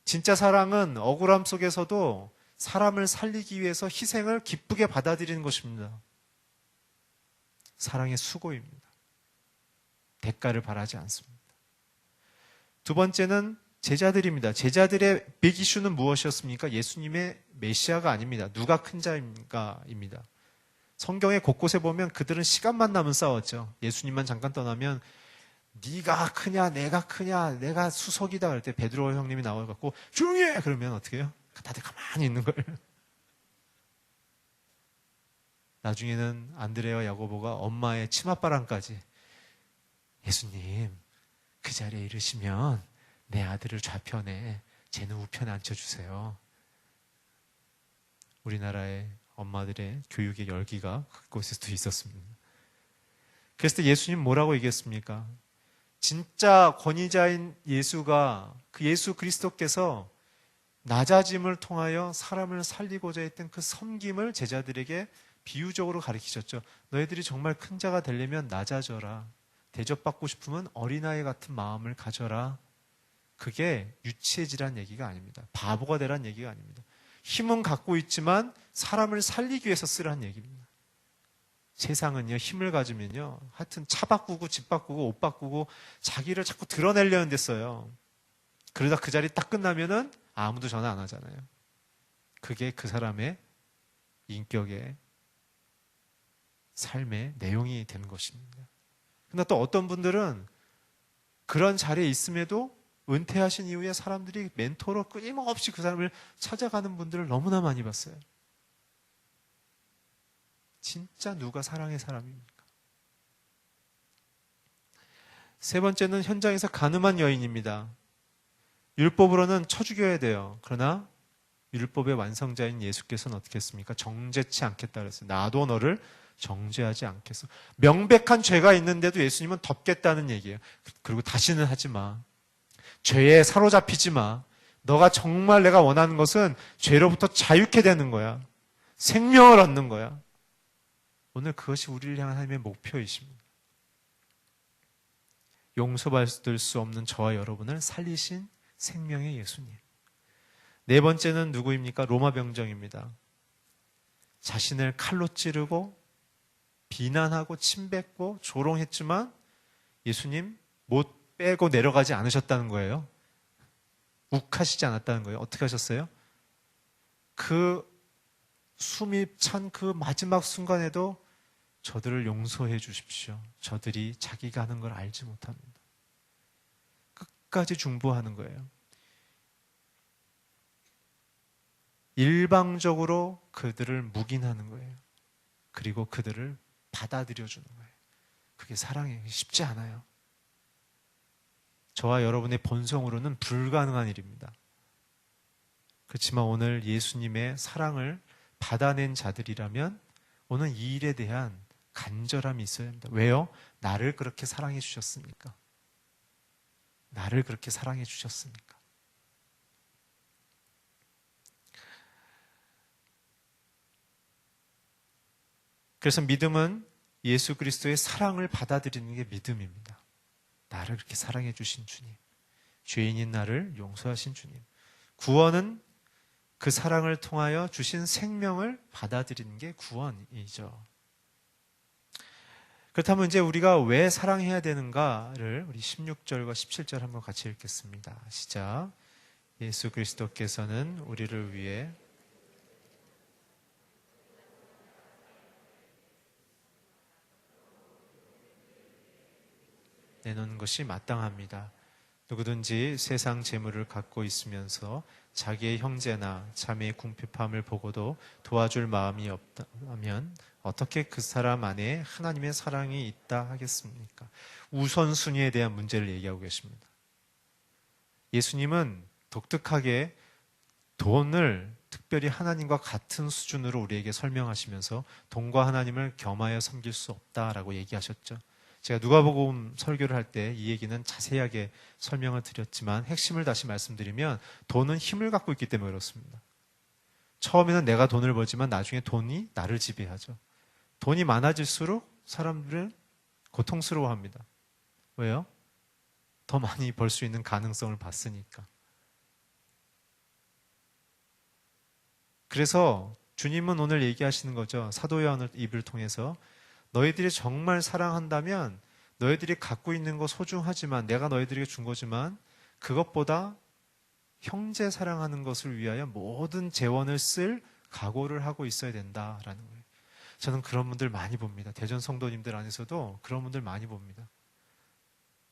진짜 사랑은 억울함 속에서도 사람을 살리기 위해서 희생을 기쁘게 받아들이는 것입니다. 사랑의 수고입니다. 대가를 바라지 않습니다. 두 번째는 제자들입니다. 제자들의 빅 이슈는 무엇이었습니까? 예수님의 메시아가 아닙니다. 누가 큰 자인가입니다. 성경의 곳곳에 보면 그들은 시간만 나면 싸웠죠. 예수님만 잠깐 떠나면 네가 크냐 내가 크냐 내가 수석이다 할 때 베드로 형님이 나와갖고 조용히 해! 그러면 어떻게 해요? 다들 가만히 있는 거예요. 나중에는 안드레와 야고보가 엄마의 치맛바람까지 예수님 그 자리에 이르시면 내 아들을 좌편에 쟤는 우편에 앉혀주세요. 우리나라의 엄마들의 교육의 열기가 그곳에도 있었습니다. 그래서 예수님 뭐라고 얘기했습니까? 진짜 권위자인 예수가 그 예수 그리스도께서 낮아짐을 통하여 사람을 살리고자 했던 그 섬김을 제자들에게 비유적으로 가르치셨죠. 너희들이 정말 큰 자가 되려면 낮아져라. 대접받고 싶으면 어린아이 같은 마음을 가져라. 그게 유치해지란 얘기가 아닙니다. 바보가 되란 얘기가 아닙니다. 힘은 갖고 있지만 사람을 살리기 위해서 쓰라는 얘기입니다. 세상은요, 힘을 가지면요, 하여튼 차 바꾸고 집 바꾸고 옷 바꾸고 자기를 자꾸 드러내려는 데 써요. 그러다 그 자리 딱 끝나면은 아무도 전화 안 하잖아요. 그게 그 사람의 인격의 삶의 내용이 되는 것입니다. 그러나 또 어떤 분들은 그런 자리에 있음에도 은퇴하신 이후에 사람들이 멘토로 끊임없이 그 사람을 찾아가는 분들을 너무나 많이 봤어요. 진짜 누가 사랑의 사람입니까? 세 번째는 현장에서 간음한 여인입니다. 율법으로는 쳐 죽여야 돼요. 그러나 율법의 완성자인 예수께서는 어떻게 했습니까? 정죄치 않겠다 그랬어요. 나도 너를 정죄하지 않겠어. 명백한 죄가 있는데도 예수님은 덮겠다는 얘기예요. 그리고 다시는 하지 마. 죄에 사로잡히지 마. 너가 정말 내가 원하는 것은 죄로부터 자유케 되는 거야. 생명을 얻는 거야. 오늘 그것이 우리를 향한 하나님의 목표이십니다. 용서받을 수 없는 저와 여러분을 살리신 생명의 예수님. 네 번째는 누구입니까? 로마 병정입니다. 자신을 칼로 찌르고 비난하고 침뱉고 조롱했지만 예수님 못 빼고 내려가지 않으셨다는 거예요. 욱하시지 않았다는 거예요. 어떻게 하셨어요? 그 숨이 찬 그 마지막 순간에도 저들을 용서해 주십시오. 저들이 자기가 하는 걸 알지 못합니다. 끝까지 중보하는 거예요. 일방적으로 그들을 묵인하는 거예요. 그리고 그들을 받아들여 주는 거예요. 그게 사랑이에요. 쉽지 않아요. 저와 여러분의 본성으로는 불가능한 일입니다. 그렇지만 오늘 예수님의 사랑을 받아낸 자들이라면 오늘 이 일에 대한 간절함이 있어야 합니다. 왜요? 나를 그렇게 사랑해 주셨으니까. 나를 그렇게 사랑해 주셨으니까. 그래서 믿음은 예수 그리스도의 사랑을 받아들이는 게 믿음입니다. 나를 그렇게 사랑해 주신 주님. 죄인인 나를 용서하신 주님. 구원은 그 사랑을 통하여 주신 생명을 받아들이는 게 구원이죠. 그렇다면 이제 우리가 왜 사랑해야 되는가를 우리 16절과 17절 한번 같이 읽겠습니다. 시작. 예수 그리스도께서는 우리를 위해 내놓는 것이 마땅합니다. 누구든지 세상 재물을 갖고 있으면서 자기의 형제나 자매의 궁핍함을 보고도 도와줄 마음이 없다면 어떻게 그 사람 안에 하나님의 사랑이 있다 하겠습니까? 우선순위에 대한 문제를 얘기하고 계십니다. 예수님은 독특하게 돈을 특별히 하나님과 같은 수준으로 우리에게 설명하시면서 돈과 하나님을 겸하여 섬길 수 없다라고 얘기하셨죠. 제가 누가복음 설교를 할 때 이 얘기는 자세하게 설명을 드렸지만 핵심을 다시 말씀드리면 돈은 힘을 갖고 있기 때문에 그렇습니다. 처음에는 내가 돈을 벌지만 나중에 돈이 나를 지배하죠. 돈이 많아질수록 사람들은 고통스러워합니다. 왜요? 더 많이 벌 수 있는 가능성을 봤으니까. 그래서 주님은 오늘 얘기하시는 거죠. 사도 요한의 입을 통해서 너희들이 정말 사랑한다면 너희들이 갖고 있는 거 소중하지만 내가 너희들에게 준 거지만 그것보다 형제 사랑하는 것을 위하여 모든 재원을 쓸 각오를 하고 있어야 된다라는 거예요. 저는 그런 분들 많이 봅니다. 대전 성도님들 안에서도 그런 분들 많이 봅니다.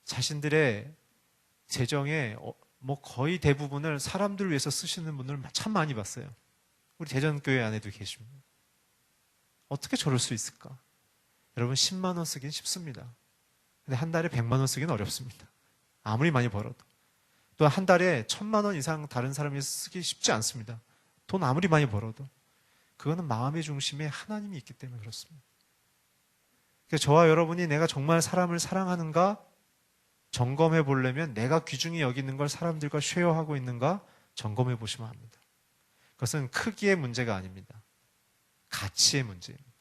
자신들의 재정의 거의 대부분을 사람들을 위해서 쓰시는 분들 참 많이 봤어요. 우리 대전교회 안에도 계십니다. 어떻게 저럴 수 있을까? 여러분 10만 원 쓰기는 쉽습니다. 근데 한 달에 100만 원 쓰기는 어렵습니다. 아무리 많이 벌어도. 또 한 달에 1000만 원 이상 다른 사람이 쓰기 쉽지 않습니다. 돈 아무리 많이 벌어도. 그거는 마음의 중심에 하나님이 있기 때문에 그렇습니다. 그래서 저와 여러분이 내가 정말 사람을 사랑하는가 점검해 보려면 내가 귀중히 여기는 걸 사람들과 쉐어하고 있는가 점검해 보시면 합니다. 그것은 크기의 문제가 아닙니다. 가치의 문제입니다.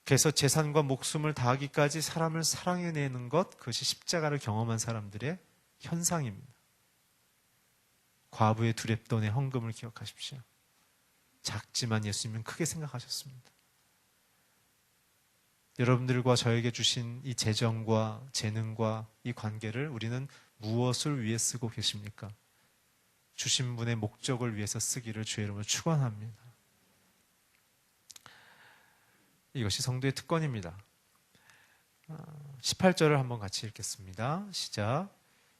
그래서 재산과 목숨을 다하기까지 사람을 사랑해내는 것, 그것이 십자가를 경험한 사람들의 현상입니다. 과부의 두렙돈의 헌금을 기억하십시오. 작지만 예수님은 크게 생각하셨습니다. 여러분들과 저에게 주신 이 재정과 재능과 이 관계를 우리는 무엇을 위해 쓰고 계십니까? 주신 분의 목적을 위해서 쓰기를 주의 이름으로 축원합니다. 이것이 성도의 특권입니다. 18절을 한번 같이 읽겠습니다. 시작.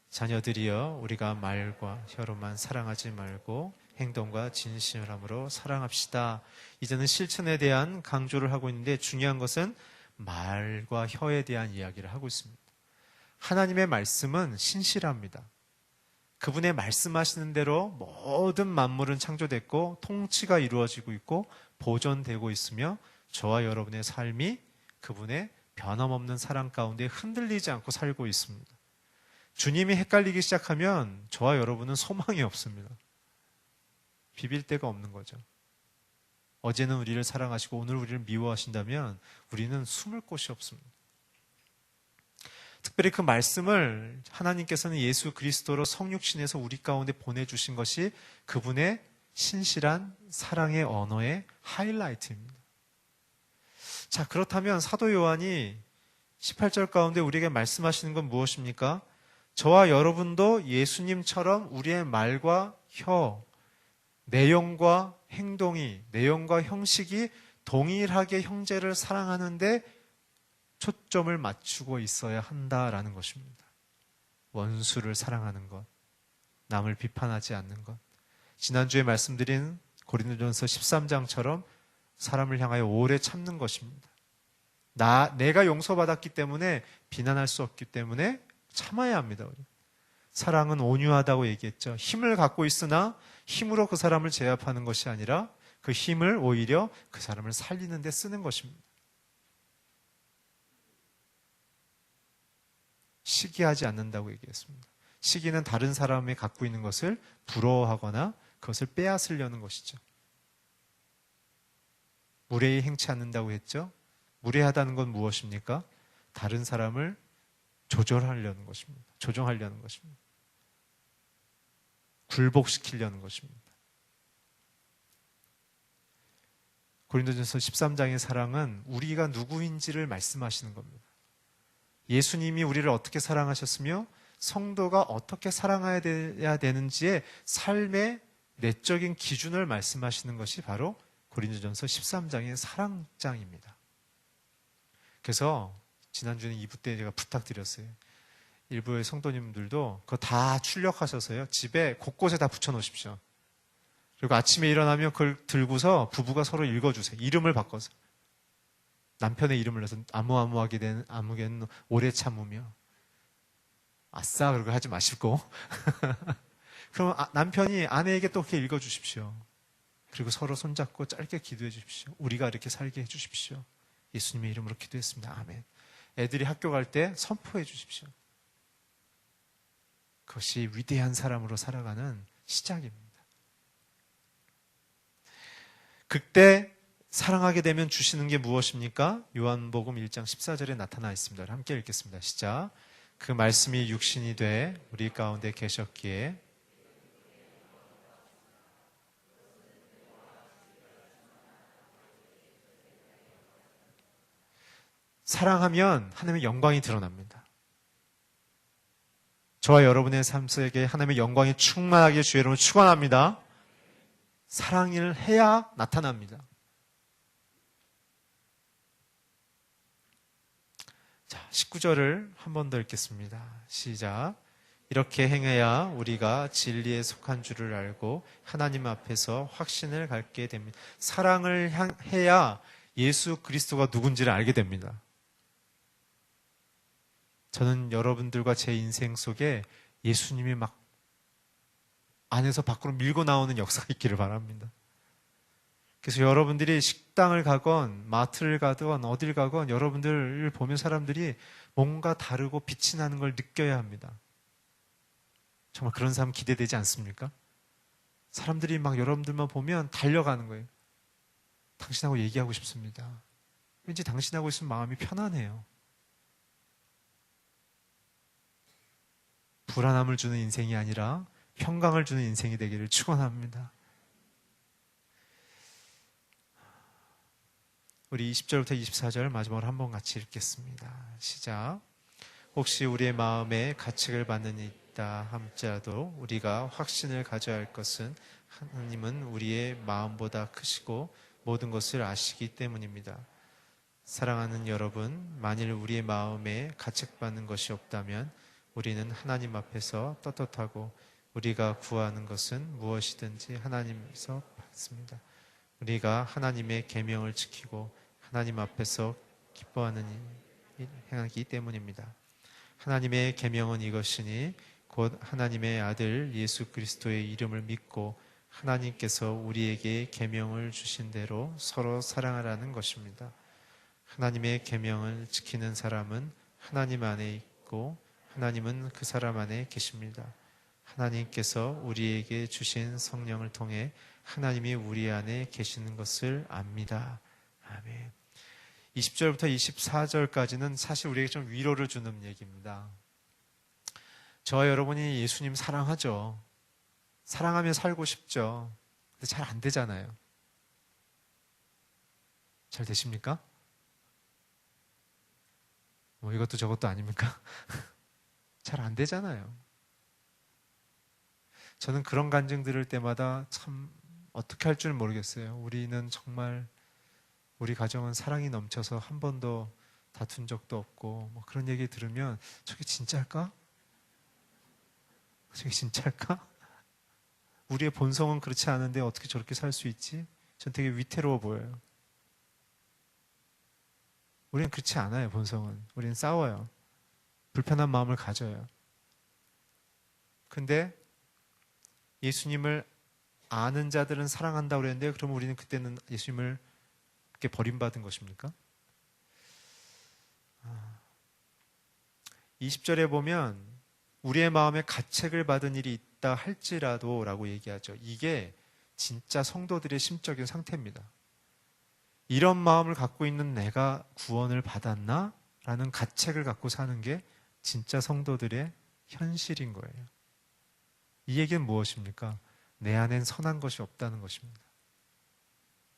자녀들이여 우리가 말과 혀로만 사랑하지 말고 행동과 진실함으로 사랑합시다. 이제는 실천에 대한 강조를 하고 있는데 중요한 것은 말과 혀에 대한 이야기를 하고 있습니다. 하나님의 말씀은 신실합니다. 그분의 말씀하시는 대로 모든 만물은 창조됐고 통치가 이루어지고 있고 보존되고 있으며 저와 여러분의 삶이 그분의 변함없는 사랑 가운데 흔들리지 않고 살고 있습니다. 주님이 헷갈리기 시작하면 저와 여러분은 소망이 없습니다. 비빌 데가 없는 거죠. 어제는 우리를 사랑하시고 오늘 우리를 미워하신다면 우리는 숨을 곳이 없습니다. 특별히 그 말씀을 하나님께서는 예수 그리스도로 성육신에서 우리 가운데 보내주신 것이 그분의 신실한 사랑의 언어의 하이라이트입니다. 자, 그렇다면 사도 요한이 18절 가운데 우리에게 말씀하시는 건 무엇입니까? 저와 여러분도 예수님처럼 우리의 말과 혀, 내용과 행동이, 내용과 형식이 동일하게 형제를 사랑하는데 초점을 맞추고 있어야 한다라는 것입니다. 원수를 사랑하는 것, 남을 비판하지 않는 것. 지난주에 말씀드린 고린도전서 13장처럼 사람을 향하여 오래 참는 것입니다. 내가 용서받았기 때문에 비난할 수 없기 때문에 참아야 합니다. 사랑은 온유하다고 얘기했죠. 힘을 갖고 있으나 힘으로 그 사람을 제압하는 것이 아니라 그 힘을 오히려 그 사람을 살리는 데 쓰는 것입니다. 시기하지 않는다고 얘기했습니다. 시기는 다른 사람이 갖고 있는 것을 부러워하거나 그것을 빼앗으려는 것이죠. 무례히 행치 않는다고 했죠. 무례하다는 건 무엇입니까? 다른 사람을 조절하려는 것입니다. 조정하려는 것입니다. 굴복시키려는 것입니다. 고린도전서 13장의 사랑은 우리가 누구인지를 말씀하시는 겁니다. 예수님이 우리를 어떻게 사랑하셨으며 성도가 어떻게 사랑해야 되는지의 삶의 내적인 기준을 말씀하시는 것이 바로 고린도전서 13장의 사랑장입니다. 그래서 지난주에 2부 때 제가 부탁드렸어요. 일부의 성도님들도 그거 다 출력하셔서요. 집에 곳곳에 다 붙여놓으십시오. 그리고 아침에 일어나면 그걸 들고서 부부가 서로 읽어주세요. 이름을 바꿔서. 남편의 이름을 넣어서 아무아무하게 된 아무개는 오래 참으며 아싸 그러고 하지 마시고 그럼 남편이 아내에게 또 그렇게 읽어주십시오. 그리고 서로 손잡고 짧게 기도해 주십시오. 우리가 이렇게 살게 해주십시오. 예수님의 이름으로 기도했습니다. 아멘. 애들이 학교 갈 때 선포해 주십시오. 그것이 위대한 사람으로 살아가는 시작입니다. 그때 사랑하게 되면 주시는 게 무엇입니까? 요한복음 1장 14절에 나타나 있습니다. 함께 읽겠습니다. 시작. 그 말씀이 육신이 돼 우리 가운데 계셨기에 사랑하면 하나님의 영광이 드러납니다. 저와 여러분의 삶 속에 하나님의 영광이 충만하게 주의 이름으로 축원합니다. 사랑을 해야 나타납니다. 자, 19절을 한 번 더 읽겠습니다. 시작. 이렇게 행해야 우리가 진리에 속한 줄을 알고 하나님 앞에서 확신을 갖게 됩니다. 사랑을 해야 예수 그리스도가 누군지를 알게 됩니다. 저는 여러분들과 제 인생 속에 예수님이 막 안에서 밖으로 밀고 나오는 역사가 있기를 바랍니다. 그래서 여러분들이 식당을 가건 마트를 가건 어딜 가건 여러분들을 보면 사람들이 뭔가 다르고 빛이 나는 걸 느껴야 합니다. 정말 그런 사람 기대되지 않습니까? 사람들이 막 여러분들만 보면 달려가는 거예요. 당신하고 얘기하고 싶습니다. 왠지 당신하고 있으면 마음이 편안해요. 불안함을 주는 인생이 아니라 평강을 주는 인생이 되기를 축원합니다. 우리 20절부터 24절 마지막으로 한번 같이 읽겠습니다. 시작. 혹시 우리의 마음에 가책을 받는 일 있다 함지라도 우리가 확신을 가져야 할 것은 하나님은 우리의 마음보다 크시고 모든 것을 아시기 때문입니다. 사랑하는 여러분, 만일 우리의 마음에 가책받는 것이 없다면 우리는 하나님 앞에서 떳떳하고 우리가 구하는 것은 무엇이든지 하나님께서 받습니다. 우리가 하나님의 계명을 지키고 하나님 앞에서 기뻐하는 일 행하기 때문입니다. 하나님의 계명은 이것이니 곧 하나님의 아들 예수 그리스도의 이름을 믿고 하나님께서 우리에게 계명을 주신 대로 서로 사랑하라는 것입니다. 하나님의 계명을 지키는 사람은 하나님 안에 있고 하나님은 그 사람 안에 계십니다. 하나님께서 우리에게 주신 성령을 통해 하나님이 우리 안에 계시는 것을 압니다. 아멘. 20절부터 24절까지는 사실 우리에게 좀 위로를 주는 얘기입니다. 저와 여러분이 예수님 사랑하죠. 사랑하며 살고 싶죠. 근데 잘 안 되잖아요. 잘 되십니까? 뭐 이것도 저것도 아닙니까? 잘 안 되잖아요. 저는 그런 간증 들을 때마다 참 어떻게 할 줄 모르겠어요. 우리는 정말 우리 가정은 사랑이 넘쳐서 한 번도 다툰 적도 없고 뭐 그런 얘기 들으면 저게 진짜일까? 저게 진짜일까? 우리의 본성은 그렇지 않은데 어떻게 저렇게 살 수 있지? 전 되게 위태로워 보여요. 우리는 그렇지 않아요. 본성은. 우리는 싸워요. 불편한 마음을 가져요. 근데 예수님을 아는 자들은 사랑한다고 그랬는데 그러면 우리는 그때는 예수님을 그렇게 버림받은 것입니까? 20절에 보면 우리의 마음에 가책을 받은 일이 있다 할지라도 라고 얘기하죠. 이게 진짜 성도들의 심적인 상태입니다. 이런 마음을 갖고 있는 내가 구원을 받았나? 라는 가책을 갖고 사는 게 진짜 성도들의 현실인 거예요. 이 얘기는 무엇입니까? 내 안엔 선한 것이 없다는 것입니다.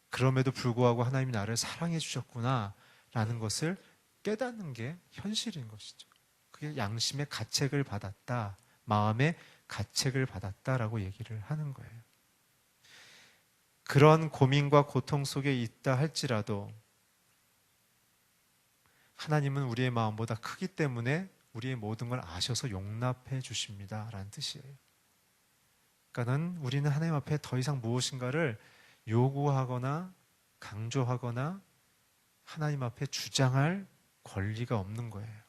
그럼에도 불구하고 하나님이 나를 사랑해 주셨구나 라는 것을 깨닫는 게 현실인 것이죠. 그게 양심의 가책을 받았다, 마음의 가책을 받았다라고 얘기를 하는 거예요. 그런 고민과 고통 속에 있다 할지라도 하나님은 우리의 마음보다 크기 때문에 우리의 모든 걸 아셔서 용납해 주십니다 라는 뜻이에요. 그러니까 우리는 하나님 앞에 더 이상 무엇인가를 요구하거나 강조하거나 하나님 앞에 주장할 권리가 없는 거예요.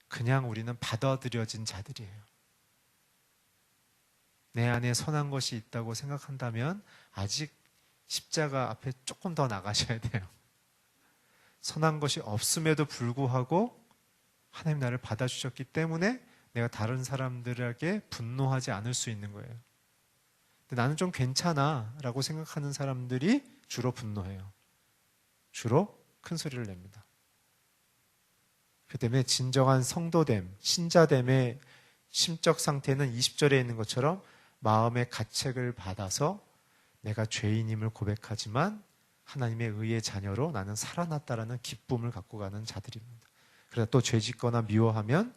그냥 우리는 받아들여진 자들이에요. 내 안에 선한 것이 있다고 생각한다면 아직 십자가 앞에 조금 더 나가셔야 돼요. 선한 것이 없음에도 불구하고 하나님 나를 받아주셨기 때문에 내가 다른 사람들에게 분노하지 않을 수 있는 거예요. 근데 나는 좀 괜찮아 라고 생각하는 사람들이 주로 분노해요. 주로 큰 소리를 냅니다. 그 때문에 진정한 성도됨, 신자됨의 심적 상태는 20절에 있는 것처럼 마음의 가책을 받아서 내가 죄인임을 고백하지만 하나님의 의의 자녀로 나는 살아났다라는 기쁨을 갖고 가는 자들입니다. 그러다 또 죄짓거나 미워하면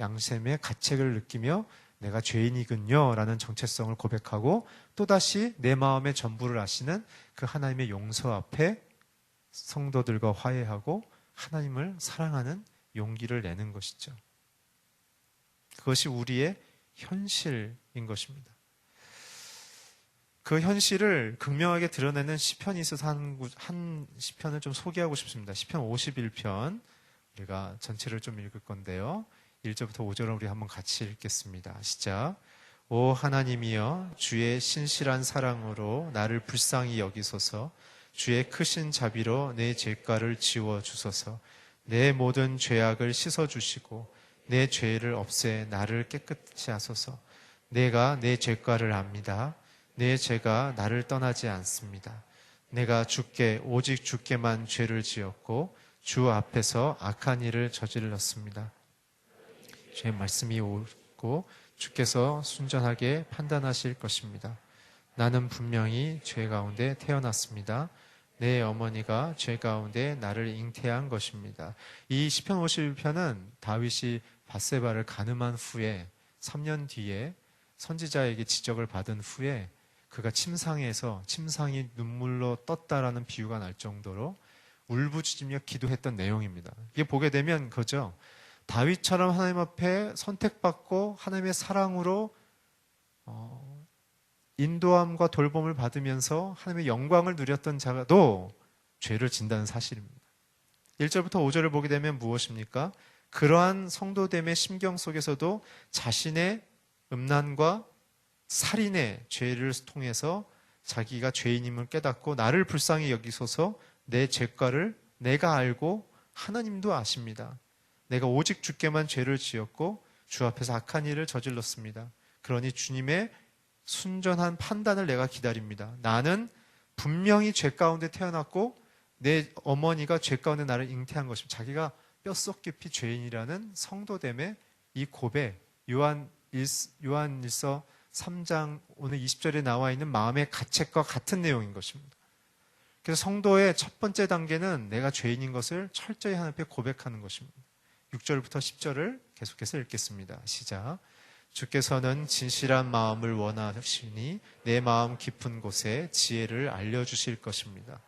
양심의 가책을 느끼며 내가 죄인이군요 라는 정체성을 고백하고 또다시 내 마음의 전부를 아시는 그 하나님의 용서 앞에 성도들과 화해하고 하나님을 사랑하는 용기를 내는 것이죠. 그것이 우리의 현실인 것입니다. 그 현실을 극명하게 드러내는 시편이 있어서 한 시편을 좀 소개하고 싶습니다. 시편 51편 우리가 전체를 좀 읽을 건데요. 1절부터 5절을 우리 한번 같이 읽겠습니다. 시작. 오 하나님이여 주의 신실한 사랑으로 나를 불쌍히 여기소서. 주의 크신 자비로 내 죄가를 지워주소서. 내 모든 죄악을 씻어주시고 내 죄를 없애 나를 깨끗이 하소서. 내가 내 죄가를 압니다. 내 죄가 나를 떠나지 않습니다. 내가 주께 오직 주께만 죄를 지었고 주 앞에서 악한 일을 저질렀습니다. 주의 말씀이 옳고 주께서 순전하게 판단하실 것입니다. 나는 분명히 죄 가운데 태어났습니다. 내 어머니가 죄 가운데 나를 잉태한 것입니다. 이 시편 51편은 다윗이 밧세바를 간음한 후에 3년 뒤에 선지자에게 지적을 받은 후에 그가 침상이 눈물로 떴다라는 비유가 날 정도로 울부짖으며 기도했던 내용입니다. 이게 보게 되면 그죠. 다윗처럼 하나님 앞에 선택받고 하나님의 사랑으로 인도함과 돌봄을 받으면서 하나님의 영광을 누렸던 자도 죄를 진다는 사실입니다. 1절부터 5절을 보게 되면 무엇입니까? 그러한 성도됨의 심경 속에서도 자신의 음란과 살인의 죄를 통해서 자기가 죄인임을 깨닫고 나를 불쌍히 여기소서 내 죄가를 내가 알고 하나님도 아십니다. 내가 오직 주께만 죄를 지었고 주 앞에서 악한 일을 저질렀습니다. 그러니 주님의 순전한 판단을 내가 기다립니다. 나는 분명히 죄 가운데 태어났고 내 어머니가 죄 가운데 나를 잉태한 것입니다. 자기가 뼛속 깊이 죄인이라는 성도됨의 이 고백, 요한일서 3장 오늘 20절에 나와 있는 마음의 가책과 같은 내용인 것입니다. 그래서 성도의 첫 번째 단계는 내가 죄인인 것을 철저히 하나님 앞에 고백하는 것입니다. 6절부터 10절을 계속해서 읽겠습니다. 시작. 주께서는 진실한 마음을 원하시니 내 마음 깊은 곳에 지혜를 알려주실 것입니다.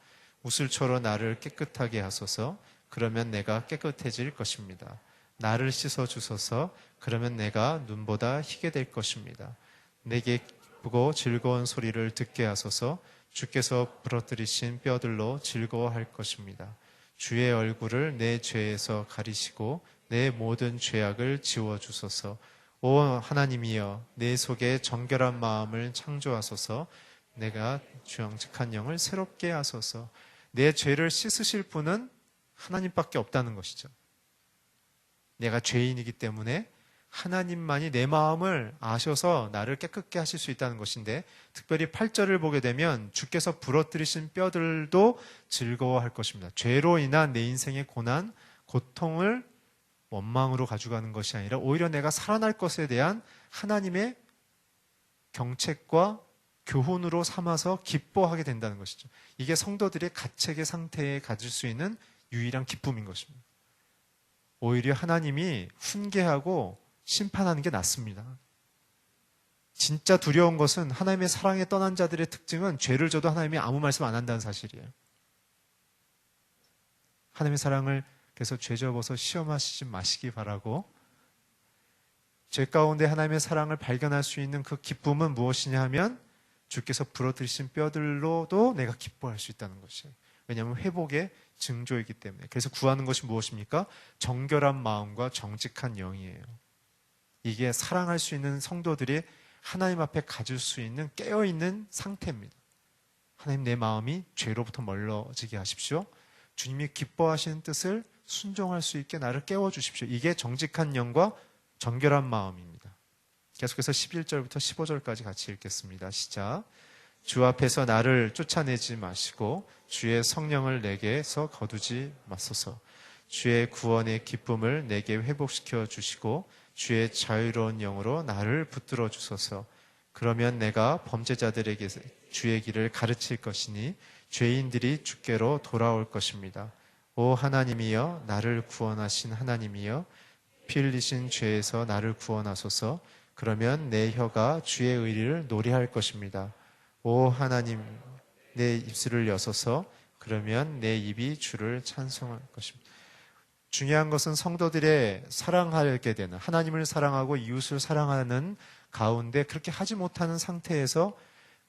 우슬초로 나를 깨끗하게 하소서. 그러면 내가 깨끗해질 것입니다. 나를 씻어주소서. 그러면 내가 눈보다 희게 될 것입니다. 내게 기쁘고 즐거운 소리를 듣게 하소서. 주께서 부러뜨리신 뼈들로 즐거워할 것입니다. 주의 얼굴을 내 죄에서 가리시고 내 모든 죄악을 지워주소서. 오 하나님이여, 내 속에 정결한 마음을 창조하소서. 내가 정직한 영을 새롭게 하소서. 내 죄를 씻으실 분은 하나님밖에 없다는 것이죠. 내가 죄인이기 때문에 하나님만이 내 마음을 아셔서 나를 깨끗게 하실 수 있다는 것인데, 특별히 8절을 보게 되면 주께서 부러뜨리신 뼈들도 즐거워할 것입니다. 죄로 인한 내 인생의 고난, 고통을 원망으로 가져가는 것이 아니라 오히려 내가 살아날 것에 대한 하나님의 경책과 교훈으로 삼아서 기뻐하게 된다는 것이죠. 이게 성도들의 가책의 상태에 가질 수 있는 유일한 기쁨인 것입니다. 오히려 하나님이 훈계하고 심판하는 게 낫습니다. 진짜 두려운 것은 하나님의 사랑에 떠난 자들의 특징은 죄를 져도 하나님이 아무 말씀 안 한다는 사실이에요. 하나님의 사랑을 그래서 죄 접어서 시험하시지 마시기 바라고, 죄 가운데 하나님의 사랑을 발견할 수 있는 그 기쁨은 무엇이냐 하면 주께서 부러뜨리신 뼈들로도 내가 기뻐할 수 있다는 것이에요. 왜냐하면 회복의 징조이기 때문에. 그래서 구하는 것이 무엇입니까? 정결한 마음과 정직한 영이에요. 이게 사랑할 수 있는 성도들이 하나님 앞에 가질 수 있는 깨어있는 상태입니다. 하나님, 내 마음이 죄로부터 멀어지게 하십시오. 주님이 기뻐하시는 뜻을 순종할 수 있게 나를 깨워주십시오. 이게 정직한 영과 정결한 마음입니다. 계속해서 11절부터 15절까지 같이 읽겠습니다. 시작. 주 앞에서 나를 쫓아내지 마시고 주의 성령을 내게서 거두지 마소서. 주의 구원의 기쁨을 내게 회복시켜 주시고 주의 자유로운 영으로 나를 붙들어 주소서. 그러면 내가 범죄자들에게 주의 길을 가르칠 것이니 죄인들이 주께로 돌아올 것입니다. 오 하나님이여, 나를 구원하신 하나님이여, 피 흘리신 죄에서 나를 구원하소서. 그러면 내 혀가 주의 의리를 노래할 것입니다. 오 하나님, 내 입술을 여소서. 그러면 내 입이 주를 찬송할 것입니다. 중요한 것은 성도들의 사랑하게 되는, 하나님을 사랑하고 이웃을 사랑하는 가운데 그렇게 하지 못하는 상태에서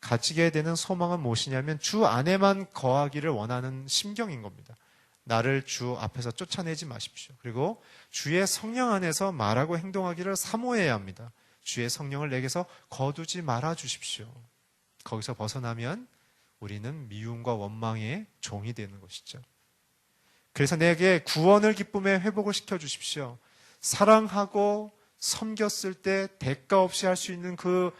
가지게 되는 소망은 무엇이냐면 주 안에만 거하기를 원하는 심경인 겁니다. 나를 주 앞에서 쫓아내지 마십시오. 그리고 주의 성령 안에서 말하고 행동하기를 사모해야 합니다. 주의 성령을 내게서 거두지 말아 주십시오. 거기서 벗어나면 우리는 미움과 원망의 종이 되는 것이죠. 그래서 내게 구원을 기쁨에 회복을 시켜 주십시오. 사랑하고 섬겼을 때 대가 없이 할 수 있는 그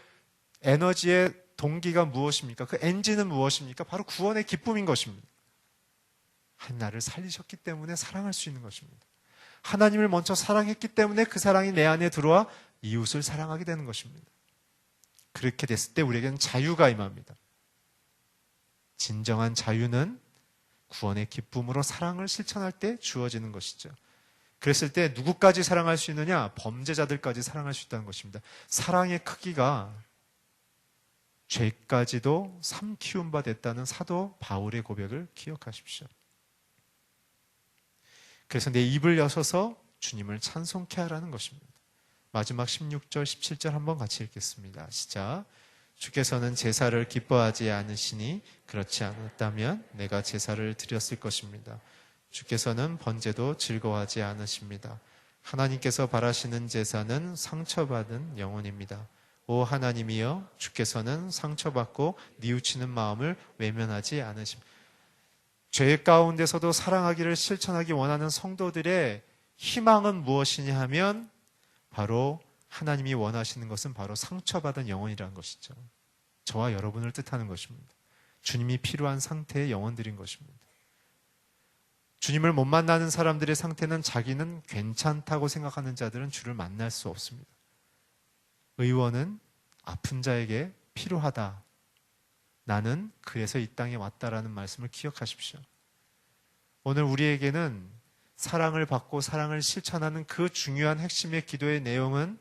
에너지의 동기가 무엇입니까? 그 엔진은 무엇입니까? 바로 구원의 기쁨인 것입니다. 나를 살리셨기 때문에 사랑할 수 있는 것입니다. 하나님을 먼저 사랑했기 때문에 그 사랑이 내 안에 들어와 이웃을 사랑하게 되는 것입니다. 그렇게 됐을 때 우리에게는 자유가 임합니다. 진정한 자유는 구원의 기쁨으로 사랑을 실천할 때 주어지는 것이죠. 그랬을 때 누구까지 사랑할 수 있느냐? 범죄자들까지 사랑할 수 있다는 것입니다. 사랑의 크기가 죄까지도 삼키운 바 됐다는 사도 바울의 고백을 기억하십시오. 그래서 내 입을 여셔서 주님을 찬송케 하라는 것입니다. 마지막 16절, 17절 한번 같이 읽겠습니다. 시작. 주께서는 제사를 기뻐하지 않으시니 그렇지 않았다면 내가 제사를 드렸을 것입니다. 주께서는 번제도 즐거워하지 않으십니다. 하나님께서 바라시는 제사는 상처받은 영혼입니다. 오 하나님이여, 주께서는 상처받고 뉘우치는 마음을 외면하지 않으십니다. 죄 가운데서도 사랑하기를 실천하기 원하는 성도들의 희망은 무엇이냐 하면 바로 하나님이 원하시는 것은 바로 상처받은 영혼이라는 것이죠. 저와 여러분을 뜻하는 것입니다. 주님이 필요한 상태의 영혼들인 것입니다. 주님을 못 만나는 사람들의 상태는 자기는 괜찮다고 생각하는 자들은 주를 만날 수 없습니다. 의원은 아픈 자에게 필요하다. 나는 그래서 이 땅에 왔다라는 말씀을 기억하십시오. 오늘 우리에게는 사랑을 받고 사랑을 실천하는 그 중요한 핵심의 기도의 내용은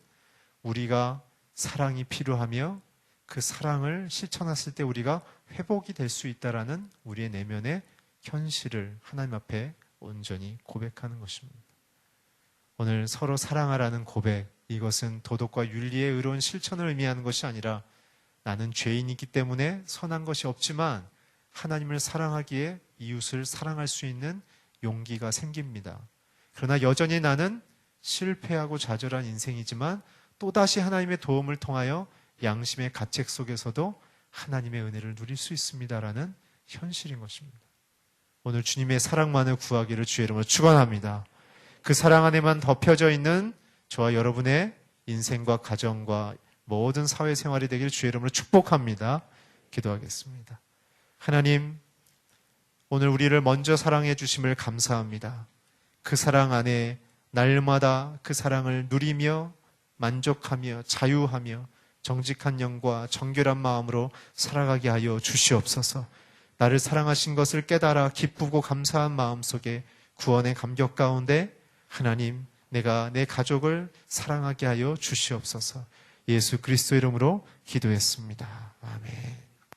우리가 사랑이 필요하며 그 사랑을 실천했을 때 우리가 회복이 될 수 있다라는 우리의 내면의 현실을 하나님 앞에 온전히 고백하는 것입니다. 오늘 서로 사랑하라는 고백, 이것은 도덕과 윤리의 의로운 실천을 의미하는 것이 아니라 나는 죄인이기 때문에 선한 것이 없지만 하나님을 사랑하기에 이웃을 사랑할 수 있는 용기가 생깁니다. 그러나 여전히 나는 실패하고 좌절한 인생이지만 또다시 하나님의 도움을 통하여 양심의 가책 속에서도 하나님의 은혜를 누릴 수 있습니다라는 현실인 것입니다. 오늘 주님의 사랑만을 구하기를 주의 이름으로 축원합니다. 그 사랑 안에만 덮여져 있는 저와 여러분의 인생과 가정과 모든 사회생활이 되기를 주의 이름으로 축복합니다. 기도하겠습니다. 하나님, 오늘 우리를 먼저 사랑해 주심을 감사합니다. 그 사랑 안에 날마다 그 사랑을 누리며 만족하며 자유하며 정직한 영과 정결한 마음으로 살아가게 하여 주시옵소서. 나를 사랑하신 것을 깨달아 기쁘고 감사한 마음속에 구원의 감격 가운데 하나님, 내가 내 가족을 사랑하게 하여 주시옵소서. 예수 그리스도 이름으로 기도했습니다. 아멘.